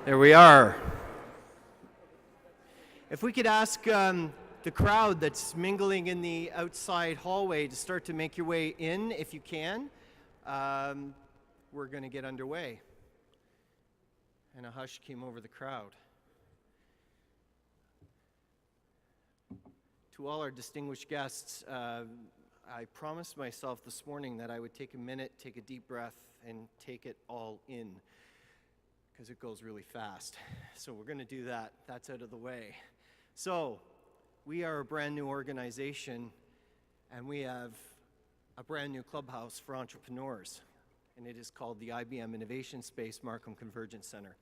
There we are. If we could ask the crowd that's mingling in the outside hallway to start to make your way in, if you can, we're going to get underway. And a hush came over the crowd. To all our distinguished guests, I promised myself this morning that I would take a minute, take a deep breath, and take it all in, because it goes really fast. So we're going to do that. That's out of the way. So we are a brand new organization, and we have a brand new clubhouse for entrepreneurs, and it is called the IBM Innovation Space Markham Convergence Centre.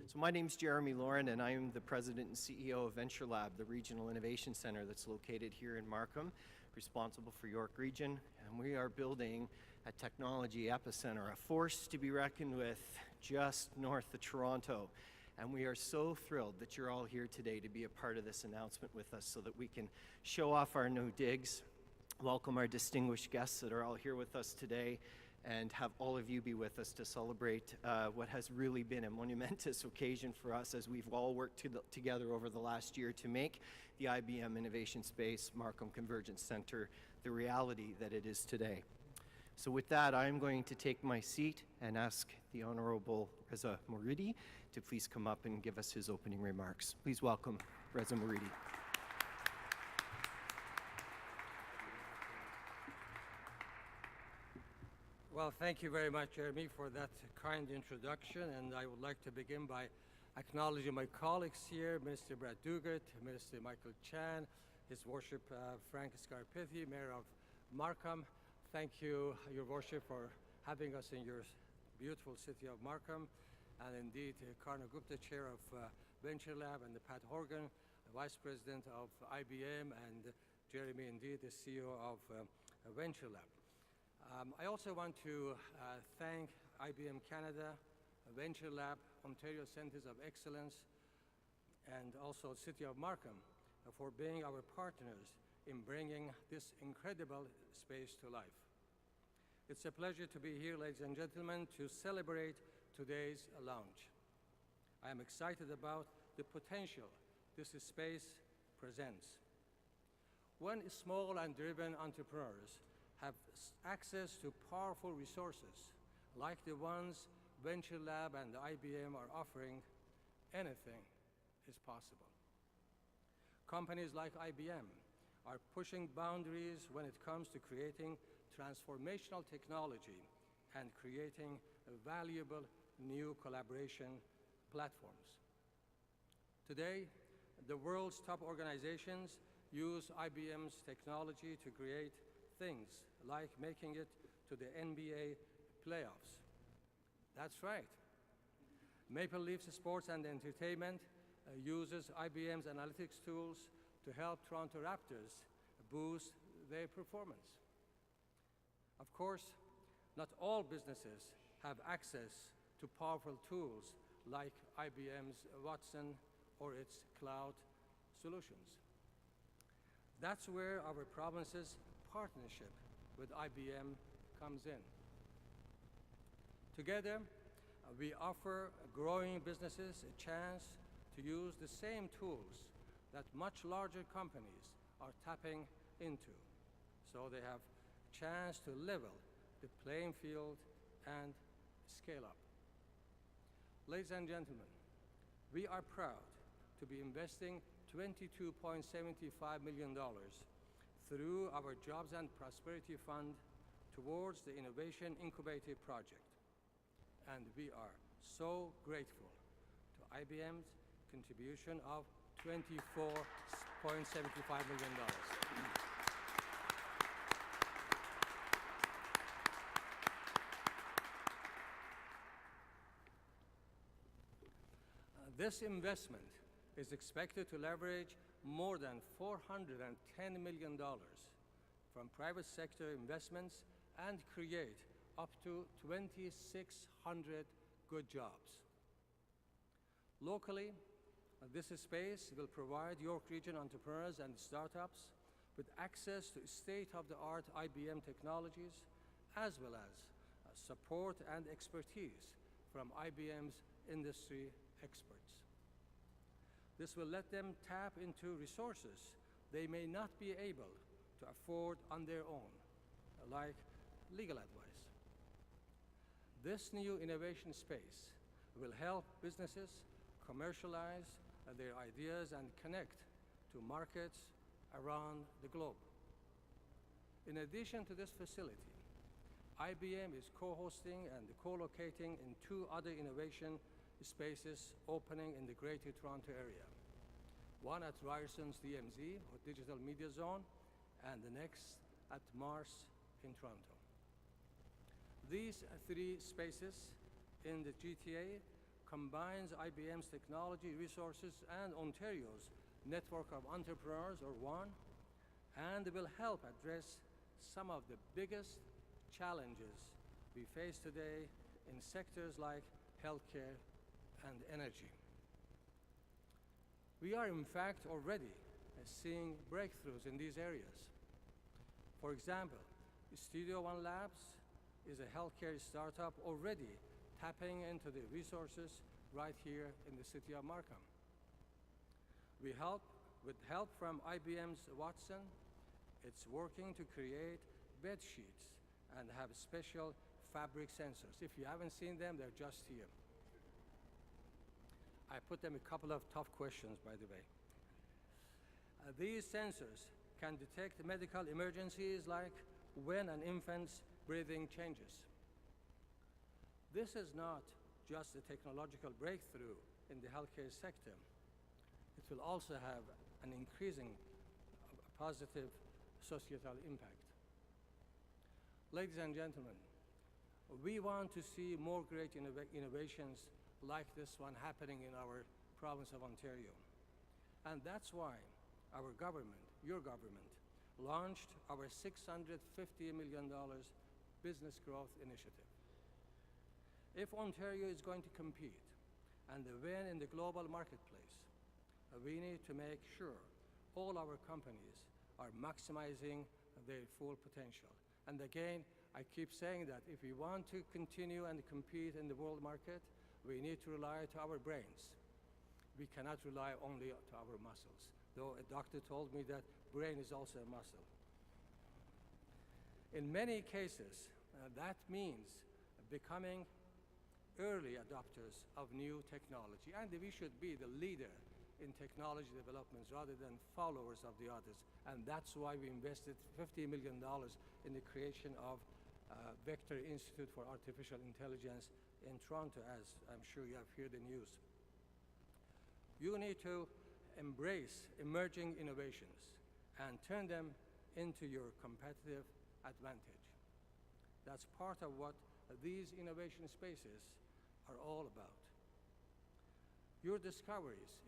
So my name's Jeremy Lauren, and I am the president and CEO of ventureLAB, the regional innovation center that's located here in Markham, responsible for York Region, and we are building a technology epicenter, a force to be reckoned with just north of Toronto. And we are so thrilled that you're all here today to be a part of this announcement with us so that we can show off our new digs, welcome our distinguished guests that are all here with us today, and have all of you be with us to celebrate what has really been a monumentous occasion for us as we've all worked together over the last year to make the IBM Innovation Space Markham Convergence Centre the reality that it is today. So with that, I'm going to take my seat and ask the Honorable Reza Moridi to please come up and give us his opening remarks. Please welcome Reza Moridi. Well, thank you very much, Jeremy, for that kind introduction. And I would like to begin by acknowledging my colleagues here, Minister Brad Duguid, Minister Michael Chan, His Worship Frank Scarpithi, Mayor of Markham. Thank you, Your Worship, for having us in your beautiful city of Markham. And indeed, Karna Gupta, Chair of ventureLAB, and Pat Horrigan, Vice President of IBM, and Jeremy, indeed, the CEO of ventureLAB. I also want to thank IBM Canada, ventureLAB, Ontario Centres of Excellence, and also City of Markham for being our partners in bringing this incredible space to life. It's a pleasure to be here, ladies and gentlemen, to celebrate today's launch. I am excited about the potential this space presents. When small and driven entrepreneurs have access to powerful resources like the ones ventureLAB and IBM are offering, anything is possible. Companies like IBM are pushing boundaries when it comes to creating transformational technology and creating valuable new collaboration platforms. Today, the world's top organizations use IBM's technology to create things like making it to the NBA playoffs. That's right. Maple Leafs Sports and Entertainment uses IBM's analytics tools to help Toronto Raptors boost their performance. Of course, not all businesses have access to powerful tools like IBM's Watson or its cloud solutions. That's where our province's partnership with IBM comes in. Together, we offer growing businesses a chance to use the same tools that much larger companies are tapping into, so they have a chance to level the playing field and scale up. Ladies and gentlemen, we are proud to be investing $22.75 million through our Jobs and Prosperity Fund towards the Innovation Incubator Project. And we are so grateful to IBM's contribution of $24.75 million. This investment is expected to leverage more than $410 million from private sector investments and create up to 2,600 good jobs. Locally, this space will provide York Region entrepreneurs and startups with access to state-of-the-art IBM technologies, as well as support and expertise from IBM's industry experts. This will let them tap into resources they may not be able to afford on their own, like legal advice. This new innovation space will help businesses commercialize their ideas and connect to markets around the globe. In addition to this facility, IBM is co-hosting and co-locating in 2 other innovation spaces opening in the Greater Toronto area. One at Ryerson's DMZ, or Digital Media Zone, and the next at Mars in Toronto. These 3 spaces in the GTA combines IBM's technology resources and Ontario's network of entrepreneurs, or WON, and will help address some of the biggest challenges we face today in sectors like healthcare and energy. We are in fact already seeing breakthroughs in these areas. For example, Studio One Labs is a healthcare startup already tapping into the resources right here in the city of Markham. With help from IBM's Watson, it's working to create bed sheets and have special fabric sensors. If you haven't seen them, they're just here. I put them a couple of tough questions, by the way. These sensors can detect medical emergencies like when an infant's breathing changes. This is not just a technological breakthrough in the healthcare sector. It will also have an increasing positive societal impact. Ladies and gentlemen, we want to see more great innovations like this one happening in our province of Ontario. And that's why our government, your government, launched our $650 million business growth initiative. If Ontario is going to compete and win in the global marketplace, we need to make sure all our companies are maximizing their full potential. And again, I keep saying that if we want to continue and compete in the world market, we need to rely to our brains. We cannot rely only to our muscles, though a doctor told me that brain is also a muscle. In many cases, that means becoming early adopters of new technology, and we should be the leader in technology developments rather than followers of the others. And that's why we invested $50 million in the creation of Vector Institute for Artificial Intelligence in Toronto, as I'm sure you have heard the news. You need to embrace emerging innovations and turn them into your competitive advantage. That's part of what these innovation spaces are all about. Your discoveries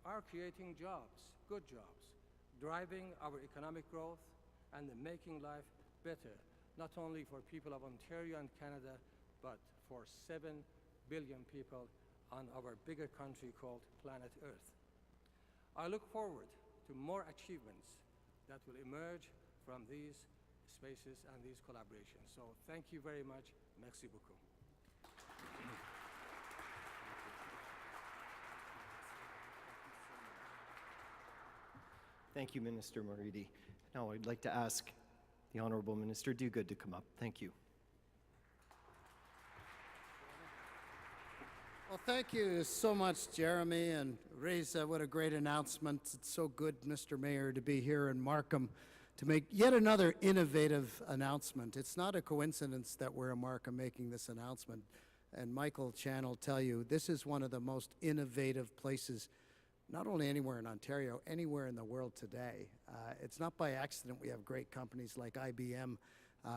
are creating jobs, good jobs, driving our economic growth and making life better, not only for people of Ontario and Canada, but for 7 billion people on our bigger country called planet Earth. I look forward to more achievements that will emerge from these spaces and these collaborations. So thank you very much. Merci beaucoup. Thank you, Minister Moridi. Now I'd like to ask the Honourable Minister Duguid to come up. Thank you. Well, thank you so much, Jeremy and Reza. What a great announcement. It's so good, Mr. Mayor, to be here in Markham to make yet another innovative announcement. It's not a coincidence that we're in Markham making this announcement. And Michael Chan will tell you, this is one of the most innovative places, not only anywhere in Ontario, anywhere in the world today. It's not by accident we have great companies like IBM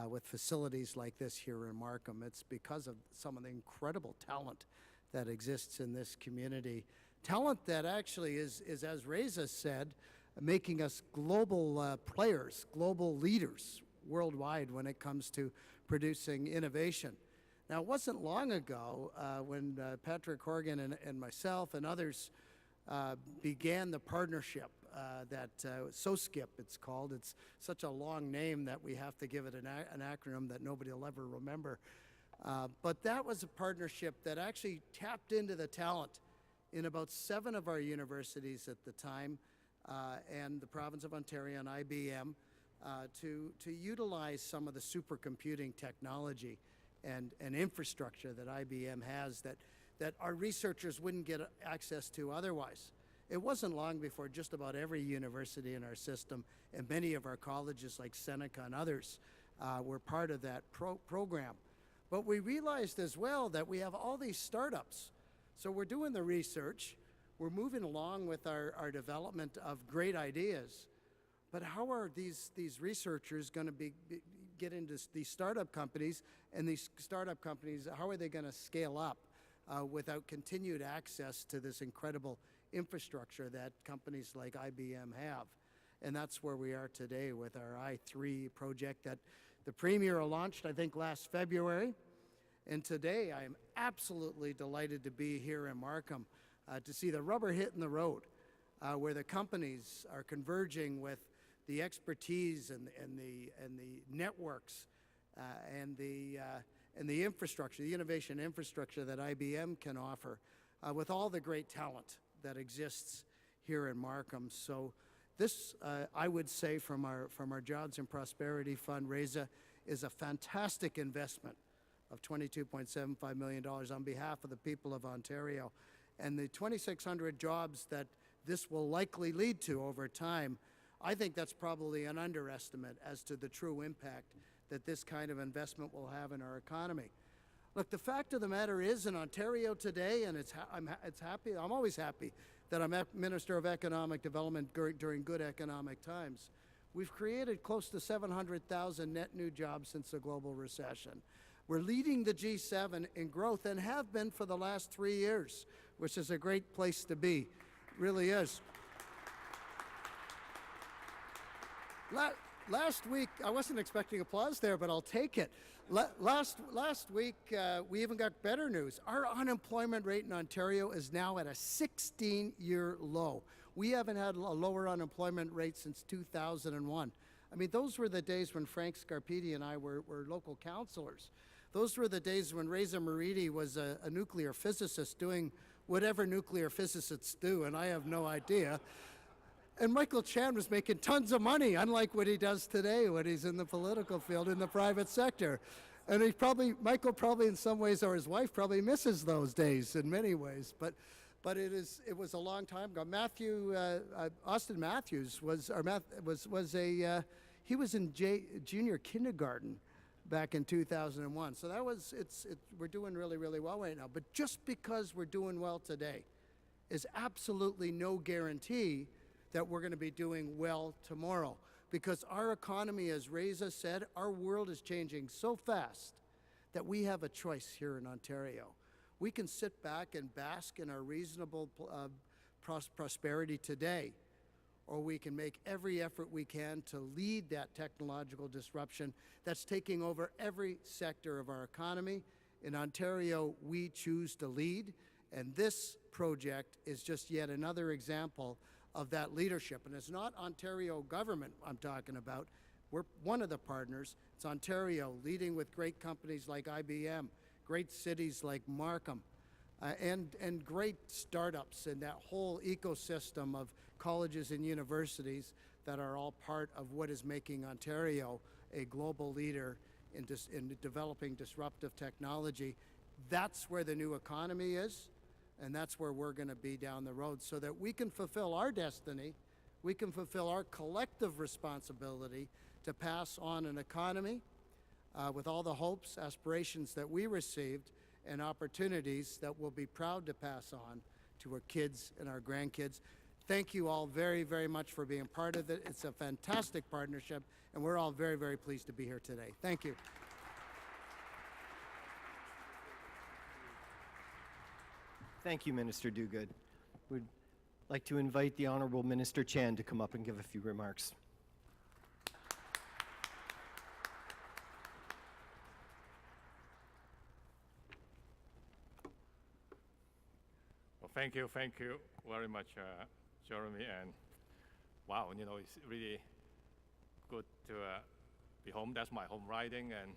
with facilities like this here in Markham. It's because of some of the incredible talent that exists in this community. Talent that actually is as Reza said, making us global players, global leaders worldwide when it comes to producing innovation. Now, it wasn't long ago when Patrick Horrigan and myself and others began the partnership that SOSKIP it's called. It's such a long name that we have to give it an acronym that nobody will ever remember. But that was a partnership that actually tapped into the talent in about 7 of our universities at the time, and the province of Ontario and IBM, to utilize some of the supercomputing technology and infrastructure that IBM has that our researchers wouldn't get access to otherwise. It wasn't long before just about every university in our system and many of our colleges like Seneca and others were part of that program. But we realized as well that we have all these startups. So we're doing the research, we're moving along with our development of great ideas, but how are these researchers going to get into these startup companies, and these startup companies, how are they going to scale up without continued access to this incredible infrastructure that companies like IBM have? And that's where we are today with our i3 project that the Premier launched, I think, last February. And today I am absolutely delighted to be here in Markham to see the rubber hitting the road, where the companies are converging with the expertise and the networks and the infrastructure, the innovation infrastructure that IBM can offer, with all the great talent that exists here in Markham. So this, I would say, from our Jobs and Prosperity Fund, RAISA, is a fantastic investment of $22.75 million on behalf of the people of Ontario. And the 2,600 jobs that this will likely lead to over time, I think that's probably an underestimate as to the true impact that this kind of investment will have in our economy. Look, the fact of the matter is, in Ontario today, and I'm always happy that I'm Minister of Economic Development during good economic times. We've created close to 700,000 net new jobs since the global recession. We're leading the G7 in growth and have been for the last 3 years, which is a great place to be, really is. Last week, I wasn't expecting applause there, but I'll take it. Last week, we even got better news. Our unemployment rate in Ontario is now at a 16-year low. We haven't had a lower unemployment rate since 2001. I mean, those were the days when Frank Scarpiti and I were local councillors. Those were the days when Reza Maridi was a nuclear physicist doing whatever nuclear physicists do, and I have no idea. And Michael Chan was making tons of money, unlike what he does today when he's in the political field in the private sector. And Michael probably in some ways, or his wife probably misses those days in many ways. But it was a long time ago. Austin Matthews he was in junior kindergarten back in 2001. So we're doing really, really well right now. But just because we're doing well today is absolutely no guarantee that we're going to be doing well tomorrow. Because our economy, as Reza said, our world is changing so fast that we have a choice here in Ontario. We can sit back and bask in our reasonable prosperity today, or we can make every effort we can to lead that technological disruption that's taking over every sector of our economy. In Ontario, we choose to lead, and this project is just yet another example of that leadership. And it's not Ontario government I'm talking about. We're one of the partners. It's Ontario leading with great companies like IBM, great cities like Markham, and great startups and that whole ecosystem of colleges and universities that are all part of what is making Ontario a global leader in developing disruptive technology. That's where the new economy is, and that's where we're going to be down the road, so that we can fulfill our destiny, we can fulfill our collective responsibility to pass on an economy with all the hopes, aspirations that we received, and opportunities that we'll be proud to pass on to our kids and our grandkids. Thank you all very, very much for being part of it. It's a fantastic partnership, and we're all very, very pleased to be here today. Thank you. Thank you, Minister Duguid. We'd like to invite the Honourable Minister Chan to come up and give a few remarks. Well, thank you very much, Jeremy. And wow, it's really good to be home. That's my home riding, and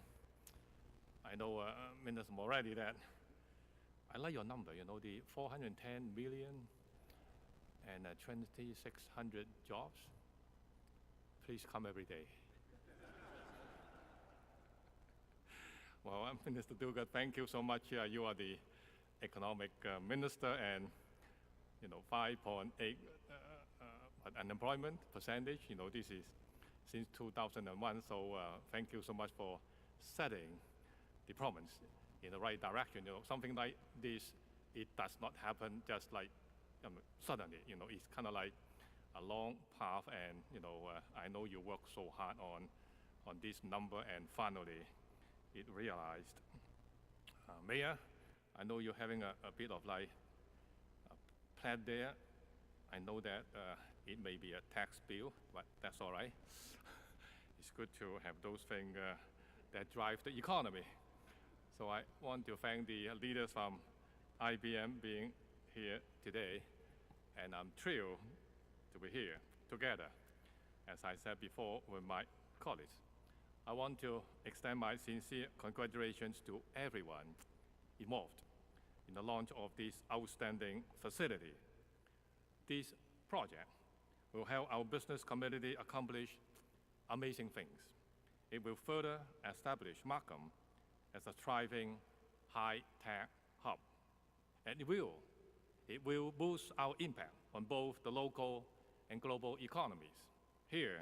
I know Minister Moretti that I like your number, you know, the 410 million and 2,600 jobs. Please come every day. Well, Minister Duguid, thank you so much. You are the economic minister, and 5.8 unemployment percentage. This is since 2001. So thank you so much for setting the province in the right direction. Something like this, it does not happen just like suddenly. It's kind of like a long path, and I know you work so hard on this number, and finally it realized. Mayor, I know you're having a bit of like a plan there. I know that it may be a tax bill, but that's all right. It's good to have those things that drive the economy. So I want to thank the leaders from IBM being here today, and I'm thrilled to be here together, as I said before, with my colleagues. I want to extend my sincere congratulations to everyone involved in the launch of this outstanding facility. This project will help our business community accomplish amazing things. It will further establish Markham as a thriving high-tech hub. And it will boost our impact on both the local and global economies. Here,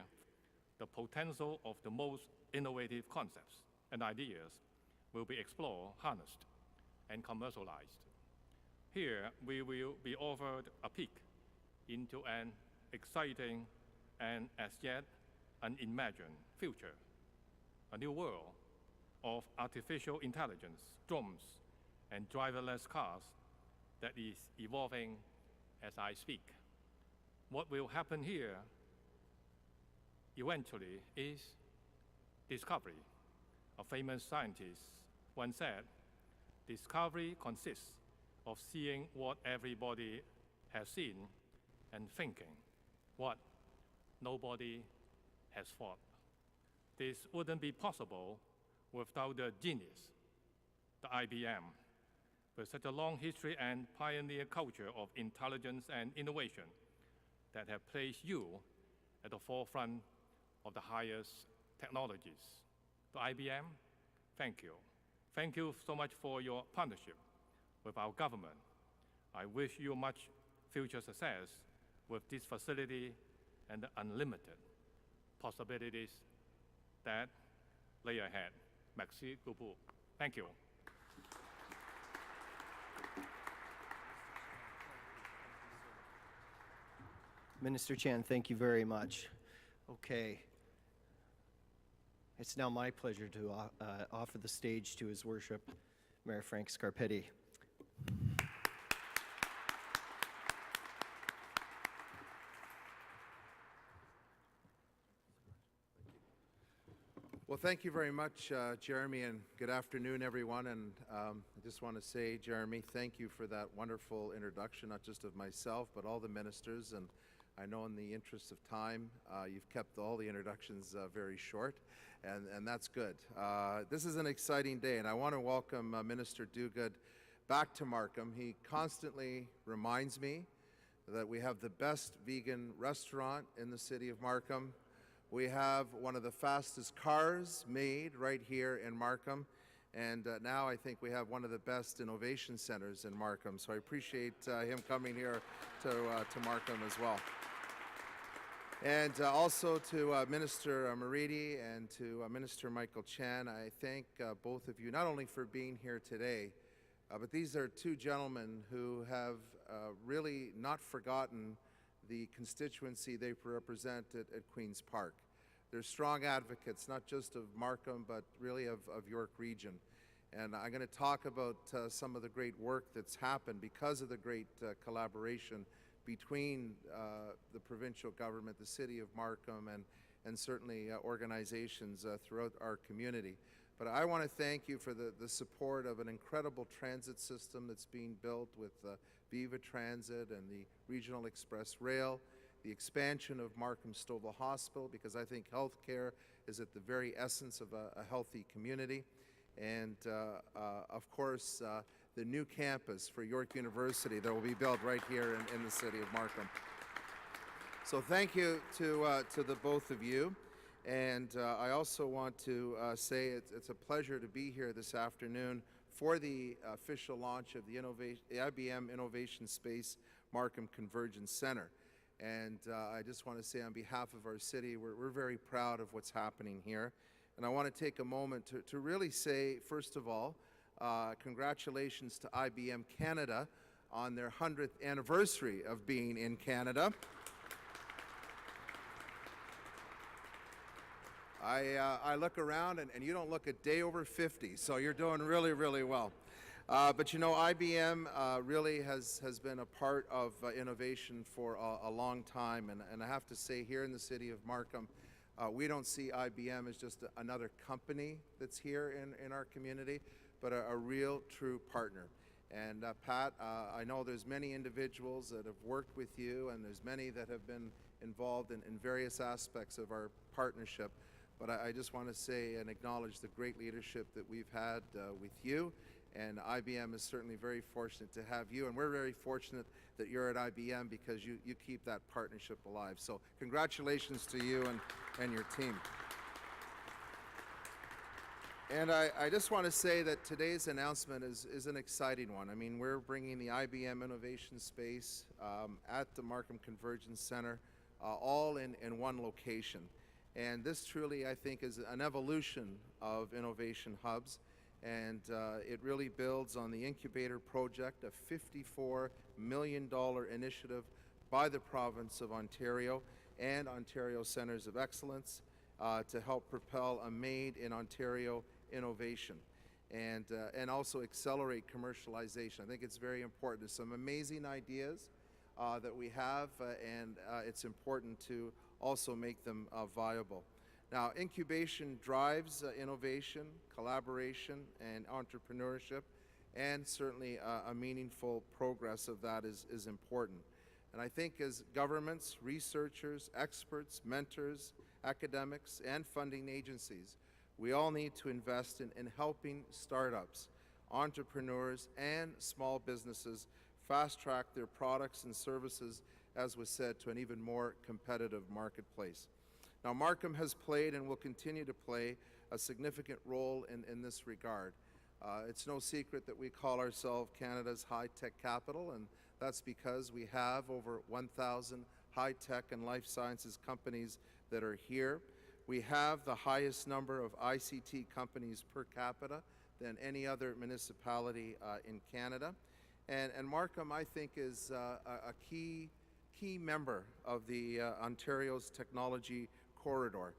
the potential of the most innovative concepts and ideas will be explored, harnessed, and commercialized. Here, we will be offered a peek into an exciting and as yet unimagined future, a new world of artificial intelligence, drones, and driverless cars that is evolving as I speak. What will happen here eventually is discovery. A famous scientist once said, discovery consists of seeing what everybody has seen and thinking what nobody has thought. This wouldn't be possible without the genius, the IBM, with such a long history and pioneer culture of intelligence and innovation that have placed you at the forefront of the highest technologies. To IBM, thank you. Thank you so much for your partnership with our government. I wish you much future success with this facility and the unlimited possibilities that lay ahead. Merci beaucoup. Thank you. Minister Chan, thank you very much. Okay. It's now my pleasure to offer the stage to His Worship, Mayor Frank Scarpetti. Well, thank you very much, Jeremy, and good afternoon, everyone. And I just want to say, Jeremy, thank you for that wonderful introduction, not just of myself, but all the ministers. And I know in the interest of time, you've kept all the introductions very short, and that's good. This is an exciting day, and I want to welcome Minister Duguid back to Markham. He constantly reminds me that we have the best vegan restaurant in the city of Markham. We have one of the fastest cars made right here in Markham, and now I think we have one of the best innovation centers in Markham. So I appreciate him coming here to Markham as well. And also to Minister Moretti and to Minister Michael Chan, I thank both of you not only for being here today, but these are two gentlemen who have really not forgotten the constituency they represent at Queen's Park. They're strong advocates, not just of Markham, but really of York Region. And I'm going to talk about some of the great work that's happened because of the great collaboration between the provincial government, the city of Markham, and certainly organizations throughout our community. But I want to thank you for the support of an incredible transit system that's being built with Viva Transit and the Regional Express Rail, the expansion of Markham Stouffville Hospital, because I think healthcare is at the very essence of a healthy community. and of course, the new campus for York University that will be built right here in the city of Markham. So thank you to the both of you. And I also want to say it's a pleasure to be here this afternoon for the official launch of the IBM Innovation Space Markham Convergence Centre. And I just want to say on behalf of our city, we're very proud of what's happening here. And I want to take a moment to really say, first of all, congratulations to IBM Canada on their 100th anniversary of being in Canada. I look around and you don't look a day over 50, so you're doing really, really well. But you know, IBM really has been a part of innovation for a long time, and I have to say here in the city of Markham, we don't see IBM as just another company that's here in our community, but a real, true partner. And Pat, I know there's many individuals that have worked with you, and there's many that have been involved in various aspects of our partnership. But I just want to say and acknowledge the great leadership that we've had with you. And IBM is certainly very fortunate to have you. And we're very fortunate that you're at IBM because you keep that partnership alive. So congratulations to you and your team. And I just want to say that today's announcement is an exciting one. I mean, we're bringing the IBM Innovation Space at the Markham Convergence Centre all in one location. And this truly, I think, is an evolution of innovation hubs. And it really builds on the incubator project, a $54 million initiative by the province of Ontario and Ontario Centres of Excellence to help propel a made in Ontario innovation and also accelerate commercialization. I think it's very important. There's some amazing ideas that we have, and it's important to also make them viable. Now, incubation drives innovation, collaboration, and entrepreneurship, and certainly a meaningful progress of that is important. And I think as governments, researchers, experts, mentors, academics, and funding agencies, we all need to invest in helping startups, entrepreneurs, and small businesses fast-track their products and services, as was said, to an even more competitive marketplace. Now, Markham has played and will continue to play a significant role in this regard. It's no secret that we call ourselves Canada's high-tech capital, and that's because we have over 1,000 high-tech and life sciences companies that are here. We have the highest number of ICT companies per capita than any other municipality in Canada. And Markham, I think, is a key member of the Ontario's technology corridor.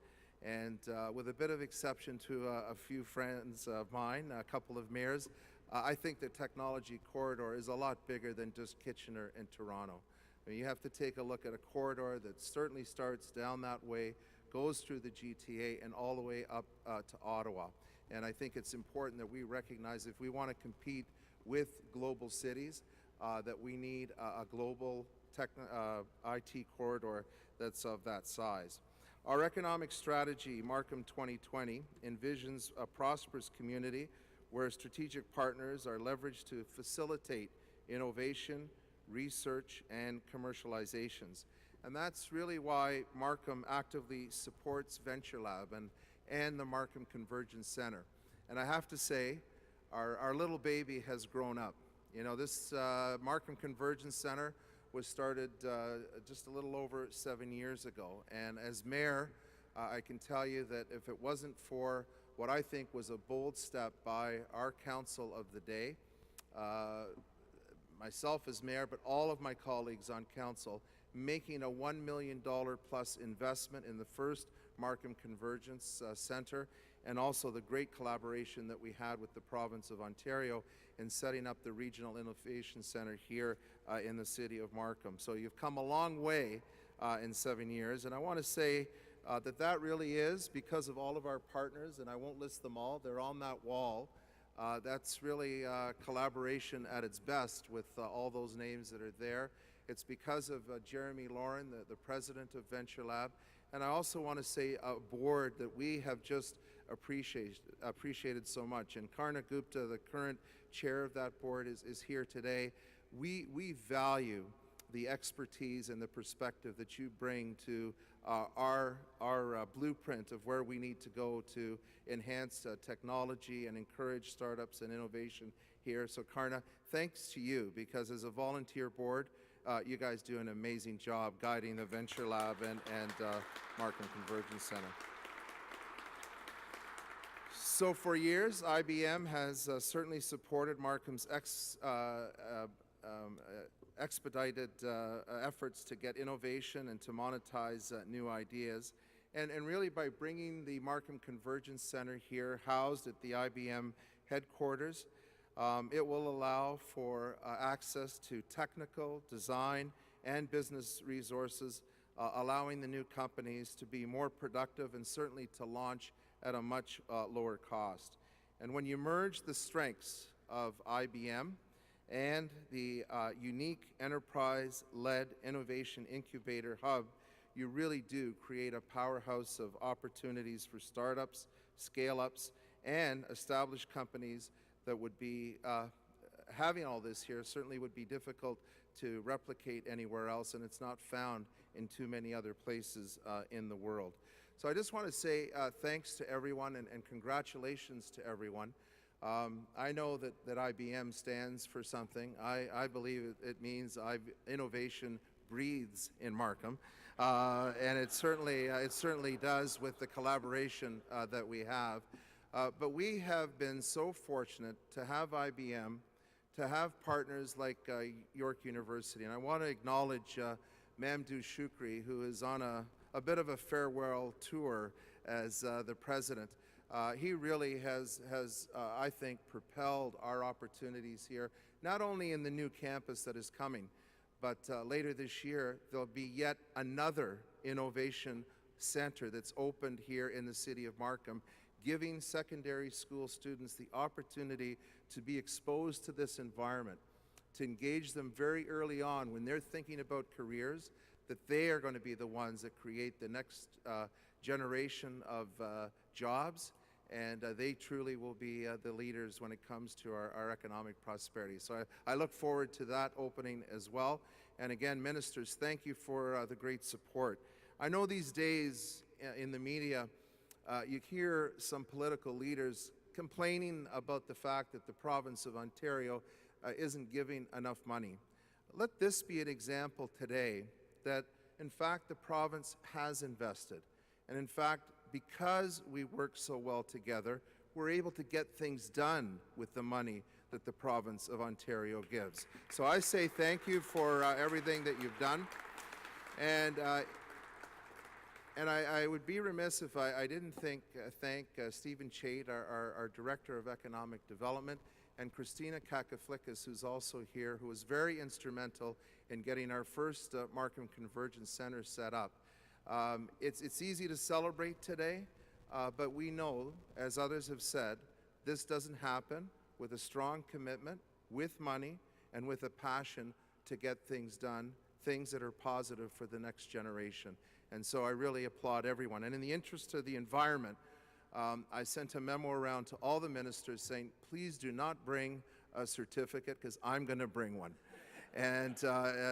And with a bit of exception to a few friends of mine, a couple of mayors, I think the technology corridor is a lot bigger than just Kitchener and Toronto. I mean, you have to take a look at a corridor that certainly starts down that way, goes through the GTA, and all the way up to Ottawa. And I think it's important that we recognize if we want to compete with global cities, that we need a global IT corridor that's of that size. Our economic strategy, Markham 2020, envisions a prosperous community where strategic partners are leveraged to facilitate innovation, research, and commercializations. And that's really why Markham actively supports ventureLAB and the Markham Convergence Centre. And I have to say, our little baby has grown up. You know, this Markham Convergence Centre was started just a little over 7 years ago. And as mayor, I can tell you that if it wasn't for what I think was a bold step by our council of the day, myself as mayor, but all of my colleagues on council, making a $1 million plus investment in the first Markham Convergence Centre, and also the great collaboration that we had with the province of Ontario in setting up the Regional Innovation Centre here in the city of Markham. So you've come a long way in 7 years, and I want to say that really is because of all of our partners, and I won't list them all, they're on that wall. That's really collaboration at its best with all those names that are there. It's because of Jeremy Lauren, the president of ventureLAB, and I also want to say a board that we have just appreciated so much. And Karna Gupta, the current chair of that board, is here today. We value the expertise and the perspective that you bring to our blueprint of where we need to go to enhance technology and encourage startups and innovation here. So Karna, thanks to you, because as a volunteer board, you guys do an amazing job guiding the ventureLAB and Markham Convergence Centre. So for years, IBM has certainly supported Markham's expedited efforts to get innovation and to monetize new ideas. And really by bringing the Markham Convergence Centre here, housed at the IBM headquarters, it will allow for access to technical, design, and business resources, allowing the new companies to be more productive and certainly to launch at a much lower cost. And when you merge the strengths of IBM and the unique enterprise-led innovation incubator hub, you really do create a powerhouse of opportunities for startups, scale-ups, and established companies that would be having all this here certainly would be difficult to replicate anywhere else, and it's not found in too many other places in the world. So I just want to say thanks to everyone and congratulations to everyone. I know that IBM stands for something. I believe it means innovation breathes in Markham, and it certainly does with the collaboration that we have. But we have been so fortunate to have IBM, to have partners like York University, and I want to acknowledge Mamdouh Shukri, who is on a bit of a farewell tour as the president. He really has I think, propelled our opportunities here, not only in the new campus that is coming, but later this year, there'll be yet another innovation center that's opened here in the city of Markham, giving secondary school students the opportunity to be exposed to this environment, to engage them very early on when they're thinking about careers, that they are going to be the ones that create the next generation of jobs, and they truly will be the leaders when it comes to our economic prosperity. So I look forward to that opening as well. And again, ministers, thank you for the great support. I know these days in the media, you hear some political leaders complaining about the fact that the province of Ontario isn't giving enough money. Let this be an example today that, in fact, the province has invested. And in fact, because we work so well together, we're able to get things done with the money that the province of Ontario gives. So I say thank you for everything that you've done. And I would be remiss if I didn't thank Stephen Chait, our Director of Economic Development, and Christina Kakaflikas, who's also here, who was very instrumental in getting our first Markham Convergence Centre set up. It's easy to celebrate today, but we know, as others have said, this doesn't happen with a strong commitment, with money, and with a passion to get things done, things that are positive for the next generation. And so I really applaud everyone. And in the interest of the environment, I sent a memo around to all the ministers saying, please do not bring a certificate, because I'm going to bring one. And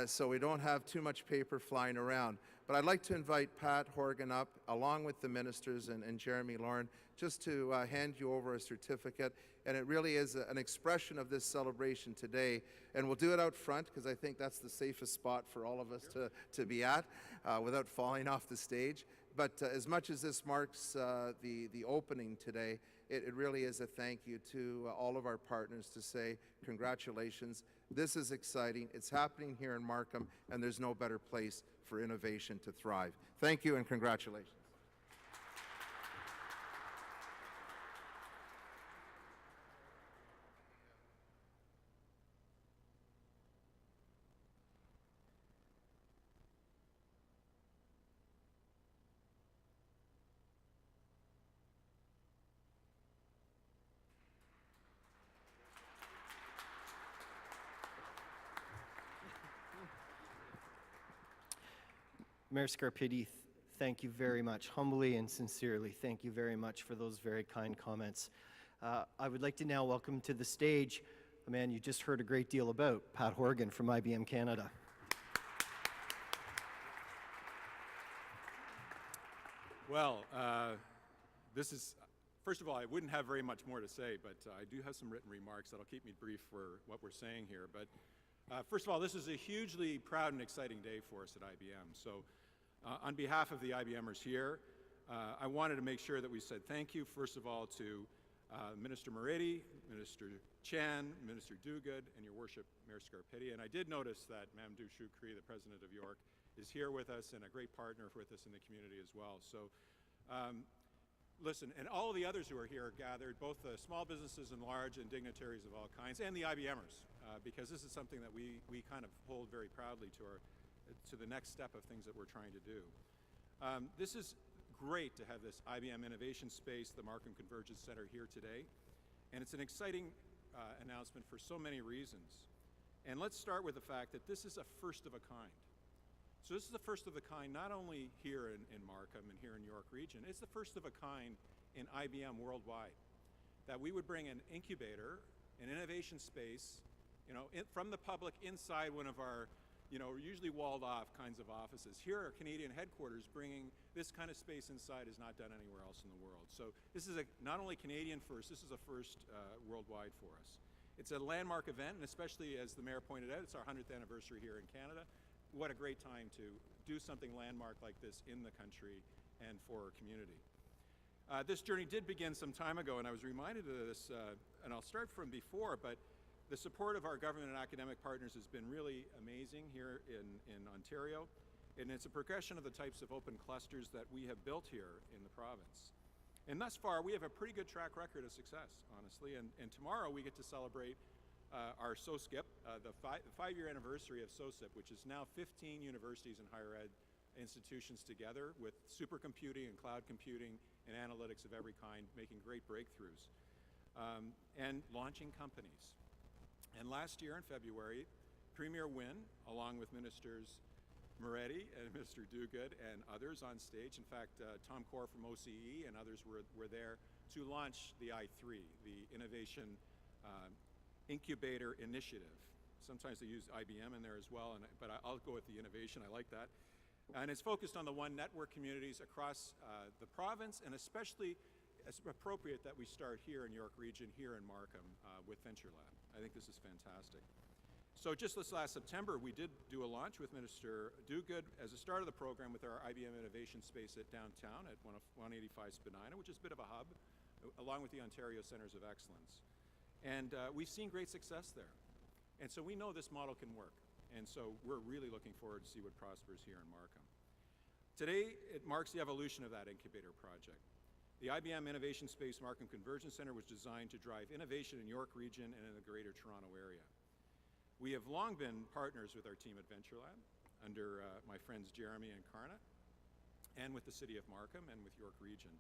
so we don't have too much paper flying around. But I'd like to invite Pat Horrigan up, along with the ministers and Jeremy Lauren, just to hand you over a certificate. And it really is an expression of this celebration today. And we'll do it out front, because I think that's the safest spot for all of us to be at without falling off the stage. But as much as this marks the opening today, it really is a thank you to all of our partners to say congratulations. This is exciting. It's happening here in Markham, and there's no better place for innovation to thrive. Thank you and congratulations. Mayor Scarpitti, Thank you very much. Humbly and sincerely, thank you very much for those very kind comments. I would like to now welcome to the stage a man you just heard a great deal about, Pat Horrigan from IBM Canada. Well, this is, first of all, I wouldn't have very much more to say, but I do have some written remarks that'll keep me brief for what we're saying here. But first of all, this is a hugely proud and exciting day for us at IBM. So on behalf of the IBMers here, I wanted to make sure that we said thank you, first of all, to Minister Moretti, Minister Chan, Minister Duguid, and Your Worship, Mayor Scarpetti. And I did notice that Mme. Duchoucry, the President of York, is here with us and a great partner with us in the community as well. So listen, and all of the others who are here are gathered, both the small businesses and large and dignitaries of all kinds, and the IBMers, because this is something that we kind of hold very proudly to the next step of things that we're trying to do. This is great to have this IBM Innovation Space, the Markham Convergence Centre here today, and it's an exciting announcement for so many reasons. And let's start with the fact that this is a first of a kind. So this is the first of a kind not only here in Markham and here in York Region, it's the first of a kind in IBM worldwide. That we would bring an incubator, an innovation space, from the public inside one of our, usually walled off kinds of offices. Here our Canadian headquarters, bringing this kind of space inside is not done anywhere else in the world. So this is not only Canadian first, this is a first worldwide for us. It's a landmark event, and especially as the Mayor pointed out, it's our 100th anniversary here in Canada. What a great time to do something landmark like this in the country and for our community. This journey did begin some time ago, and I was reminded of this, and I'll start from before, but the support of our government and academic partners has been really amazing here in Ontario, and it's a progression of the types of open clusters that we have built here in the province. And thus far, we have a pretty good track record of success, honestly, and tomorrow we get to celebrate our SOSCIP, the five-year anniversary of SOSCIP, which is now 15 universities and higher ed institutions together with supercomputing and cloud computing and analytics of every kind, making great breakthroughs, and launching companies. And last year in February, Premier Wynne, along with Ministers Moretti and Mr. Duguid and others on stage, in fact, Tom Core from OCE and others were there to launch the I3, the Innovation Incubator Initiative. Sometimes they use IBM in there as well, but I'll go with the innovation. I like that. And it's focused on the One Network communities across the province, and especially it's appropriate that we start here in York Region, here in Markham, with ventureLAB. I think this is fantastic. So just this last September, we did do a launch with Minister Duguid as a start of the program with our IBM Innovation Space at downtown at 185 Spadina, which is a bit of a hub, along with the Ontario Centres of Excellence. And we've seen great success there. And so we know this model can work. And so we're really looking forward to see what prospers here in Markham. Today, it marks the evolution of that incubator project. The IBM Innovation Space Markham Convergence Centre was designed to drive innovation in York Region and in the Greater Toronto Area. We have long been partners with our team at ventureLAB, under my friends Jeremy and Karna, and with the City of Markham and with York Region.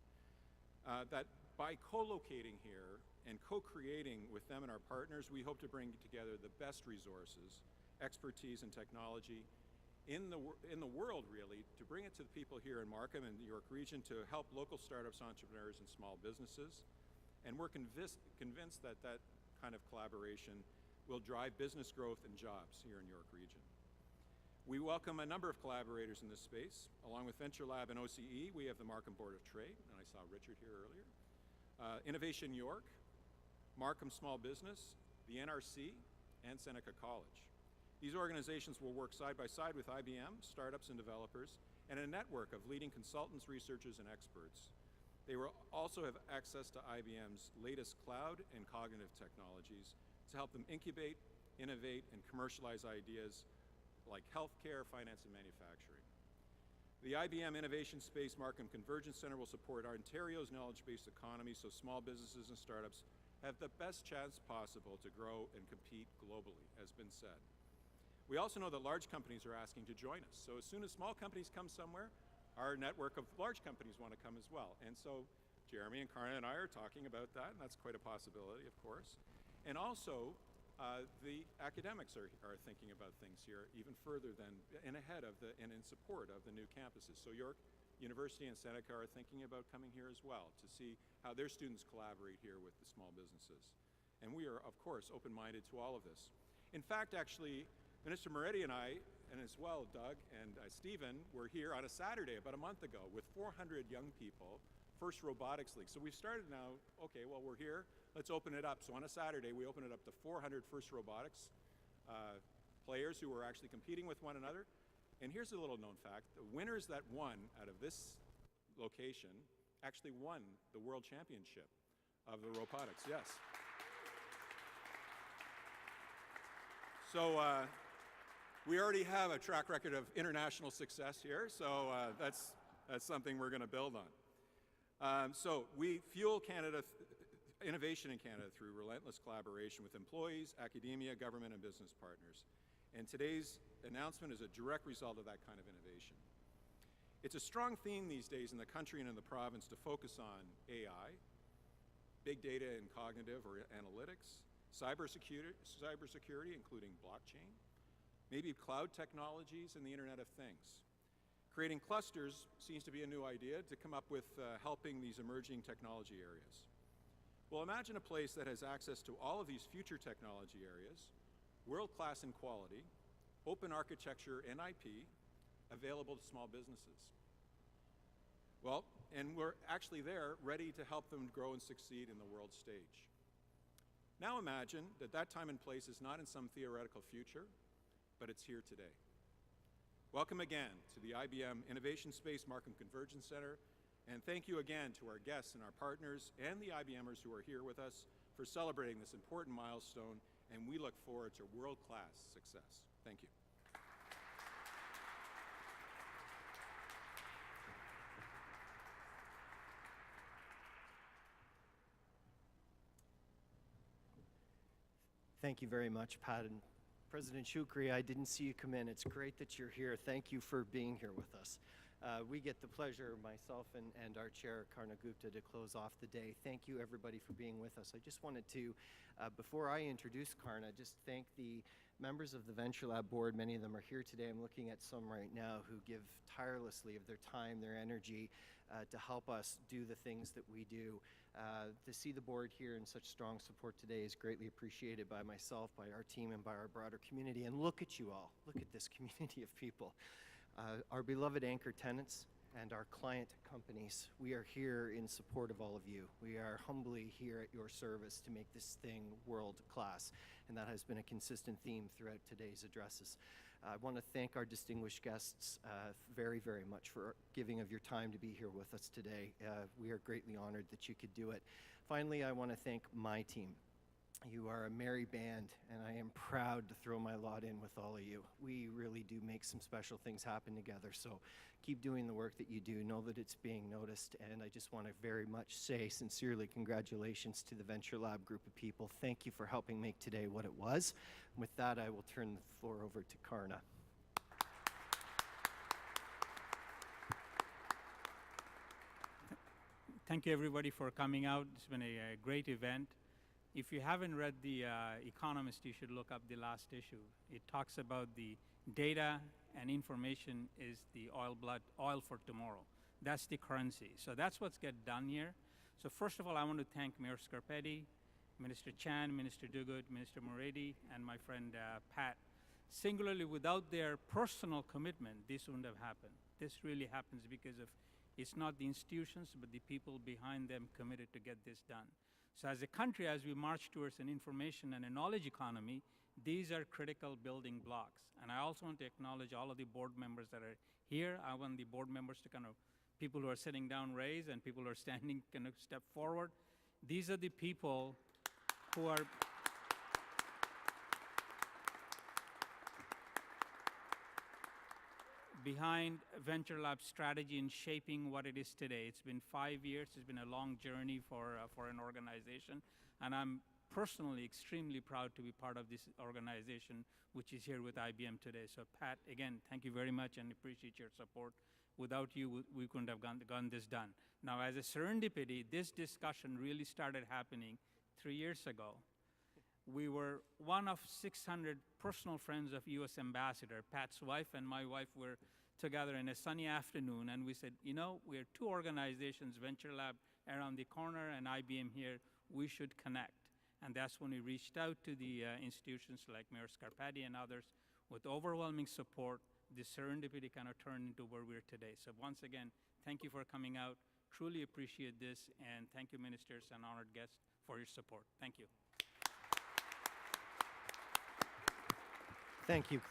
That by co-locating here and co-creating with them and our partners, we hope to bring together the best resources, expertise, and technology in the world, really, to bring it to the people here in Markham and the York Region to help local startups, entrepreneurs, and small businesses. And we're convinced that that kind of collaboration will drive business growth and jobs here in York Region. We welcome a number of collaborators in this space. Along with ventureLAB and OCE, we have the Markham Board of Trade, and I saw Richard here earlier, Innovation York, Markham Small Business, the NRC, and Seneca College. These organizations will work side by side with IBM, startups and developers, and a network of leading consultants, researchers, and experts. They will also have access to IBM's latest cloud and cognitive technologies to help them incubate, innovate, and commercialize ideas like healthcare, finance, and manufacturing. The IBM Innovation Space Markham Convergence Centre will support Ontario's knowledge-based economy so small businesses and startups have the best chance possible to grow and compete globally, as been said. We also know that large companies are asking to join us. So as soon as small companies come somewhere, our network of large companies want to come as well. And so Jeremy and Karna and I are talking about that, and that's quite a possibility, of course. And also, the academics are thinking about things here even further than and ahead of and in support of the new campuses. So York University and Seneca are thinking about coming here as well to see how their students collaborate here with the small businesses. And we are, of course, open-minded to all of this. In fact, actually, Minister Moretti and I, and as well Doug and Stephen, were here on a Saturday about a month ago with 400 young people, First Robotics League. So we've started now, okay, well, we're here, let's open it up. So on a Saturday, we open it up to 400 First Robotics players who were actually competing with one another. And here's a little known fact. The winners that won out of this location actually won the World Championship of the robotics, yes. So we already have a track record of international success here, so that's something we're going to build on. So we fuel innovation in Canada through relentless collaboration with employees, academia, government, and business partners. And today's announcement is a direct result of that kind of innovation. It's a strong theme these days in the country and in the province to focus on AI, big data and cognitive or analytics, cybersecurity, including blockchain, maybe cloud technologies and the Internet of Things. Creating clusters seems to be a new idea to come up with helping these emerging technology areas. Well, imagine a place that has access to all of these future technology areas, world-class in quality, open architecture and IP, available to small businesses. Well, and we're actually there, ready to help them grow and succeed in the world stage. Now imagine that that time and place is not in some theoretical future, but it's here today. Welcome again to the IBM Innovation Space Markham Convergence Centre, and thank you again to our guests and our partners and the IBMers who are here with us for celebrating this important milestone, and we look forward to world-class success. Thank you. Thank you very much, Pat. And President Shukri, I didn't see you come in. It's great that you're here. Thank you for being here with us. We get the pleasure, myself and our chair, Karna Gupta, to close off the day. Thank you, everybody, for being with us. I just wanted to, before I introduce Karna, just thank the members of the ventureLAB board. Many of them are here today. I'm looking at some right now who give tirelessly of their time, their energy, to help us do the things that we do. To see the board here in such strong support today is greatly appreciated by myself, by our team, and by our broader community. And look at you all. Look at this community of people. Our beloved anchor tenants and our client companies, we are here in support of all of you. We are humbly here at your service to make this thing world class. And that has been a consistent theme throughout today's addresses. I want to thank our distinguished guests very, very much for giving of your time to be here with us today. We are greatly honored that you could do it. Finally, I want to thank my team. You are a merry band, and I am proud to throw my lot in with all of you. We really do make some special things happen together, so keep doing the work that you do. Know that it's being noticed, and I just want to very much say sincerely congratulations to the ventureLAB group of people. Thank you for helping make today what it was. With that, I will turn the floor over to Karna. Thank you, everybody, for coming out. It's been a great event. If you haven't read The Economist, you should look up the last issue. It talks about the data and information is the oil for tomorrow. That's the currency. So that's what's get done here. So first of all, I want to thank Mayor Scarpetti, Minister Chan, Minister Duguid, Minister Moretti, and my friend Pat. Singularly, without their personal commitment, this wouldn't have happened. This really happens because of it's not the institutions, but the people behind them committed to get this done. So as a country, as we march towards an information and a knowledge economy, these are critical building blocks. And I also want to acknowledge all of the board members that are here. I want the board members to kind of, people who are sitting down raise and people who are standing kind of step forward. These are the people who are behind ventureLAB's strategy in shaping what it is today. It's been 5 years. It's been a long journey for an organization, and I'm personally extremely proud to be part of this organization, which is here with IBM today. So Pat, again, thank you very much and appreciate your support. Without you, we couldn't have gotten this done. Now, as a serendipity, this discussion really started happening 3 years ago. We were one of 600 personal friends of U.S. Ambassador. Pat's wife and my wife were together in a sunny afternoon, and we said, you know, we're two organizations, ventureLAB around the corner and IBM here, we should connect. And that's when we reached out to the institutions like Mayor Scarpati and others with overwhelming support. The serendipity kind of turned into where we're today. So once again, thank you for coming out. Truly appreciate this, and thank you, ministers and honored guests, for your support. Thank you.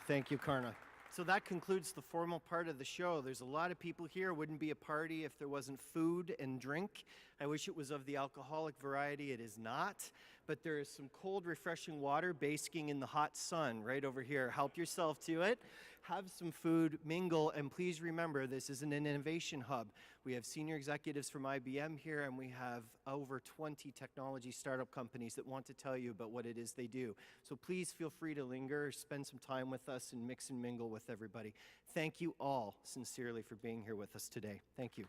Thank you, Karna. So that concludes the formal part of the show. There's a lot of people here. Wouldn't be a party if there wasn't food and drink. I wish it was of the alcoholic variety. It is not. But there is some cold, refreshing water basking in the hot sun right over here. Help yourself to it. Have some food, mingle, and please remember this is an innovation hub. We have senior executives from IBM here, and we have over 20 technology startup companies that want to tell you about what it is they do. So please feel free to linger, spend some time with us, and mix and mingle with everybody. Thank you all sincerely for being here with us today. Thank you.